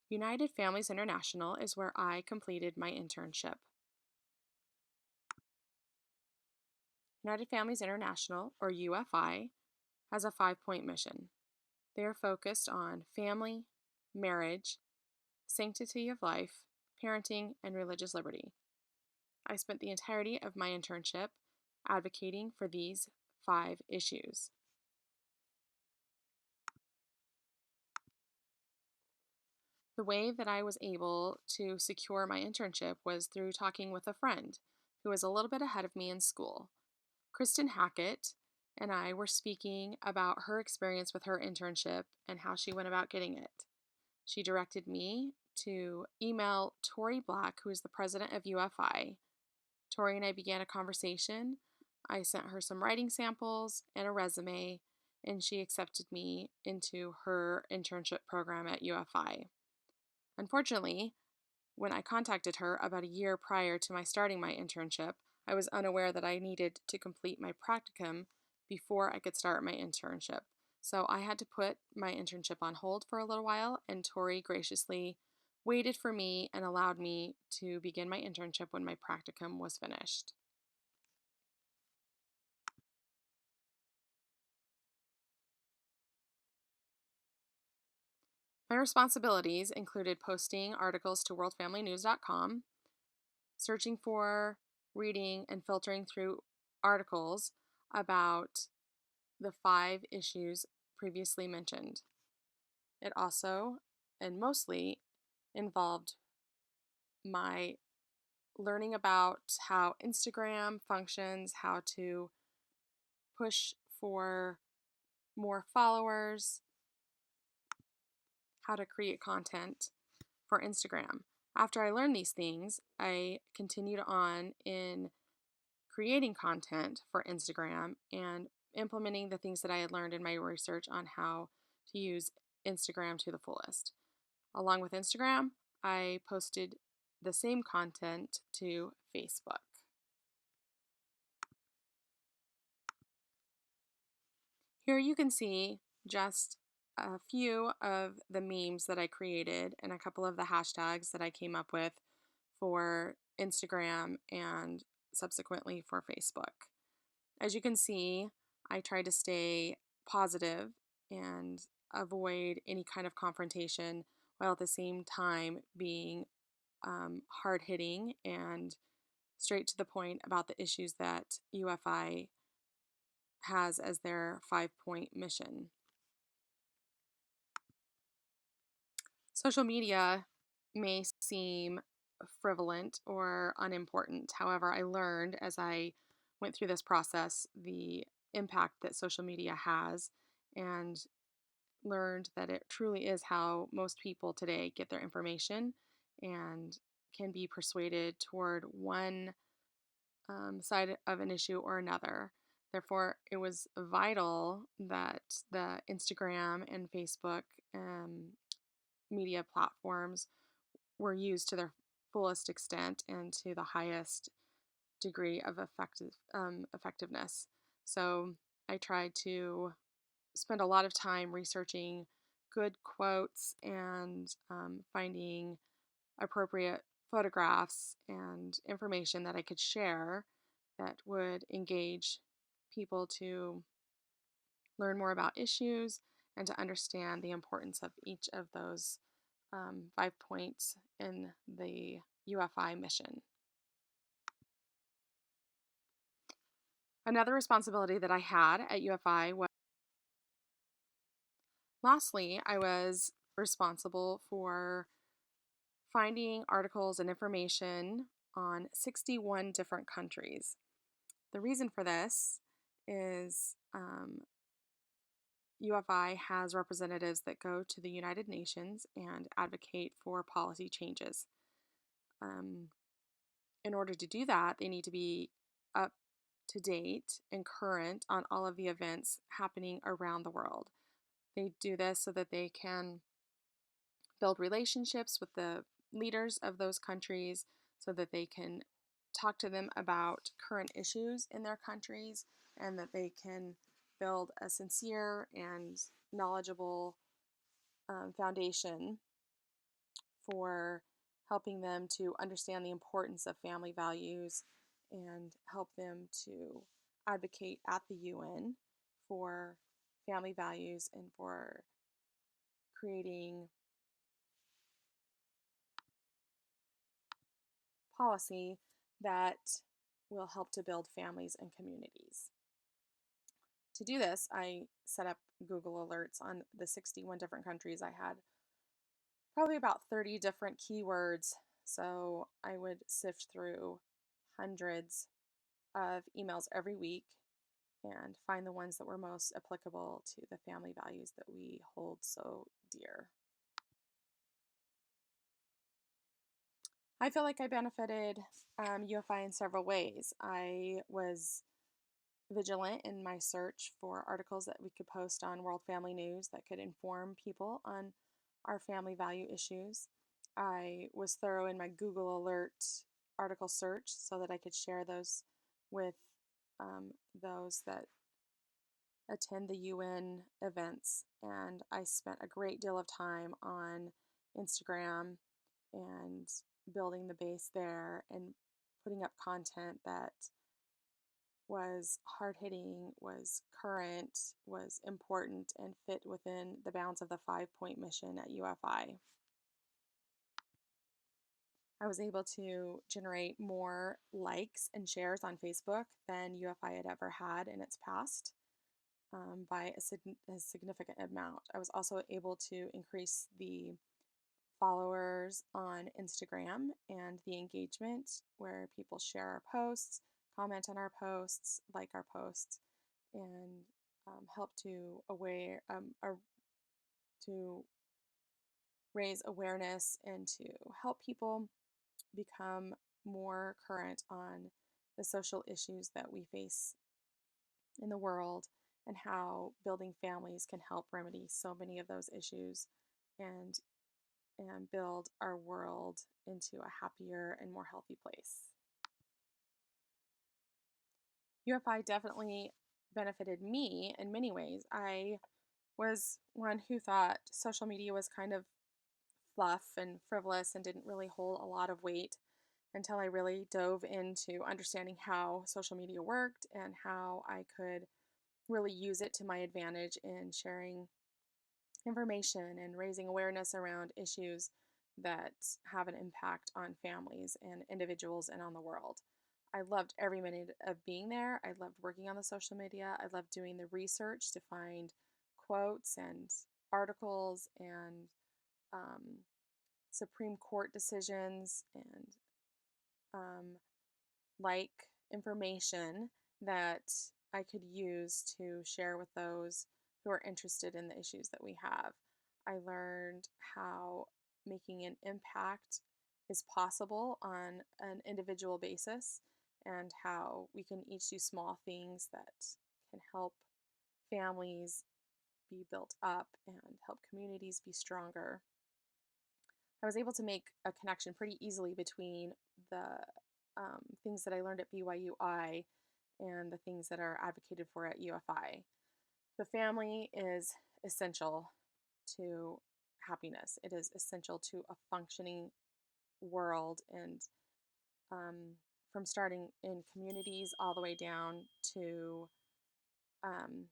United Families International is where I completed my internship. United Families International, or UFI, has a 5-point mission. They are focused on family, marriage, sanctity of life, parenting, and religious liberty. I spent the entirety of my internship advocating for these 5 issues. The way that I was able to secure my internship was through talking with a friend who was a little bit ahead of me in school. Kristen Hackett and I were speaking about her experience with her internship and how she went about getting it. She directed me to email Tori Black, who is the president of UFI. Tori and I began a conversation. I sent her some writing samples and a resume, and she accepted me into her internship program at UFI. Unfortunately, when I contacted her about a year prior to my starting my internship, I was unaware that I needed to complete my practicum before I could start my internship. So I had to put my internship on hold for a little while, and Tori graciously waited for me and allowed me to begin my internship when my practicum was finished. My responsibilities included posting articles to worldfamilynews.com, searching for, reading, and filtering through articles about the 5 issues previously mentioned. It also, and mostly, involved my learning about how Instagram functions, how to push for more followers, how to create content for Instagram. After I learned these things, I continued on in creating content for Instagram and implementing the things that I had learned in my research on how to use Instagram to the fullest. Along with Instagram, I posted the same content to Facebook. Here you can see just a few of the memes that I created and a couple of the hashtags that I came up with for Instagram and subsequently for Facebook. As you can see, I try to stay positive and avoid any kind of confrontation while at the same time being hard hitting and straight to the point about the issues that UFI has as their 5-point mission. Social media may seem frivolent or unimportant. However, I learned as I went through this process the impact that social media has and learned that it truly is how most people today get their information and can be persuaded toward one side of an issue or another. Therefore, it was vital that the Instagram and Facebook media platforms were used to their fullest extent and to the highest degree of effectiveness. So I tried to spend a lot of time researching good quotes and finding appropriate photographs and information that I could share that would engage people to learn more about issues and to understand the importance of each of those 5 points in the UFI mission. Another responsibility that I had at UFI was lastly, I was responsible for finding articles and information on 61 different countries. The reason for this is UFI has representatives that go to the United Nations and advocate for policy changes. Um, in order to do that, they need to be up to date and current on all of the events happening around the world. They do this so that they can build relationships with the leaders of those countries so that they can talk to them about current issues in their countries and that they can build a sincere and knowledgeable foundation for helping them to understand the importance of family values and help them to advocate at the UN for family values and for creating policy that will help to build families and communities. To do this, I set up Google Alerts on the 61 different countries. I had probably about 30 different keywords. So I would sift through hundreds of emails every week and find the ones that were most applicable to the family values that we hold so dear. I feel like I benefited UFI in several ways. I was vigilant in my search for articles that we could post on World Family News that could inform people on our family value issues. I was thorough in my Google Alert article search so that I could share those with those that attend the UN events. And I spent a great deal of time on Instagram and building the base there and putting up content that was hard hitting, was current, was important, and fit within the bounds of the 5-point mission at UFI. I was able to generate more likes and shares on Facebook than UFI had ever had in its past by a significant amount. I was also able to increase the followers on Instagram and the engagement where people share our posts, comment on our posts, like our posts, and help to raise awareness and to help people become more current on the social issues that we face in the world and how building families can help remedy so many of those issues and build our world into a happier and more healthy place. UFI definitely benefited me in many ways. I was one who thought social media was kind of fluff and frivolous and didn't really hold a lot of weight until I really dove into understanding how social media worked and how I could really use it to my advantage in sharing information and raising awareness around issues that have an impact on families and individuals and on the world. I loved every minute of being there. I loved working on the social media. I loved doing the research to find quotes and articles and um, Supreme Court decisions and um, like information that I could use to share with those who are interested in the issues that we have. I learned how making an impact is possible on an individual basis and how we can each do small things that can help families be built up and help communities be stronger. I was able to make a connection pretty easily between the things that I learned at BYUi and the things that are advocated for at UFI. The family is essential to happiness. It is essential to a functioning world, and from starting in communities all the way down to um,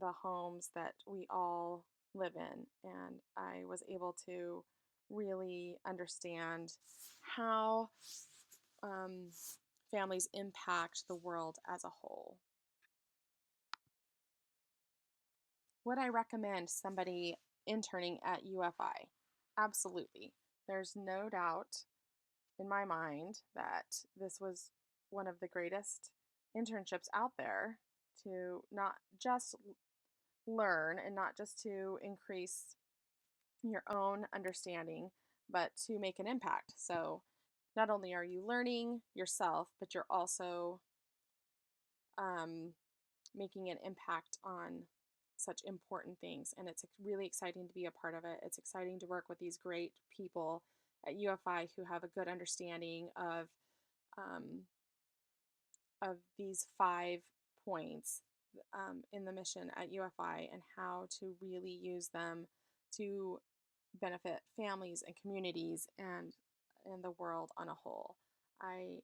the homes that we all live in. And I was able to really understand how um, families impact the world as a whole. Would I recommend somebody interning at UFI? Absolutely. There's no doubt in my mind that this was one of the greatest internships out there to not just learn and not just to increase your own understanding, but to make an impact. So, not only are you learning yourself, but you're also um, making an impact on such important things. And it's really exciting to be a part of it. It's exciting to work with these great people at UFI who have a good understanding um, of these 5 points in the mission at UFI and how to really use them to benefit families and communities and the world on a whole. I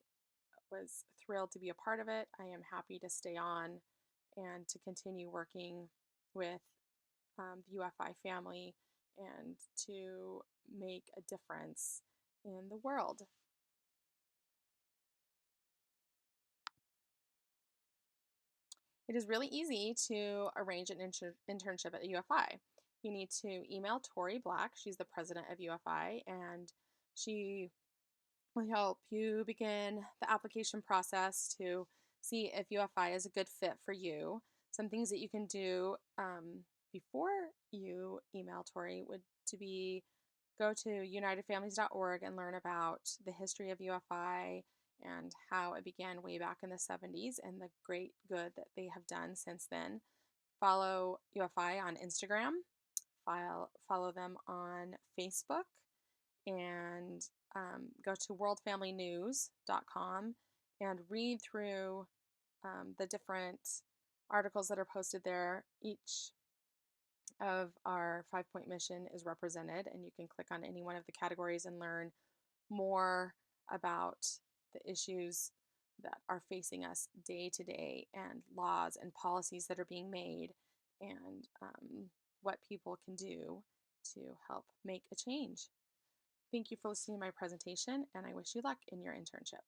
was thrilled to be a part of it. I am happy to stay on and to continue working with the UFI family and to make a difference in the world. It is really easy to arrange an internship at UFI. You need to email Tori Black. She's the president of UFI, and she will help you begin the application process to see if UFI is a good fit for you. Some things that you can do before you email Tori would to be go to unitedfamilies.org and learn about the history of UFI and how it began way back in the 70s and the great good that they have done since then. Follow UFI on Instagram, follow them on Facebook, and go to worldfamilynews.com and read through the different articles that are posted there. Each of our 5-point mission is represented, and you can click on any one of the categories and learn more about the issues that are facing us day to day and laws and policies that are being made and what people can do to help make a change. Thank you for listening to my presentation, and I wish you luck in your internship.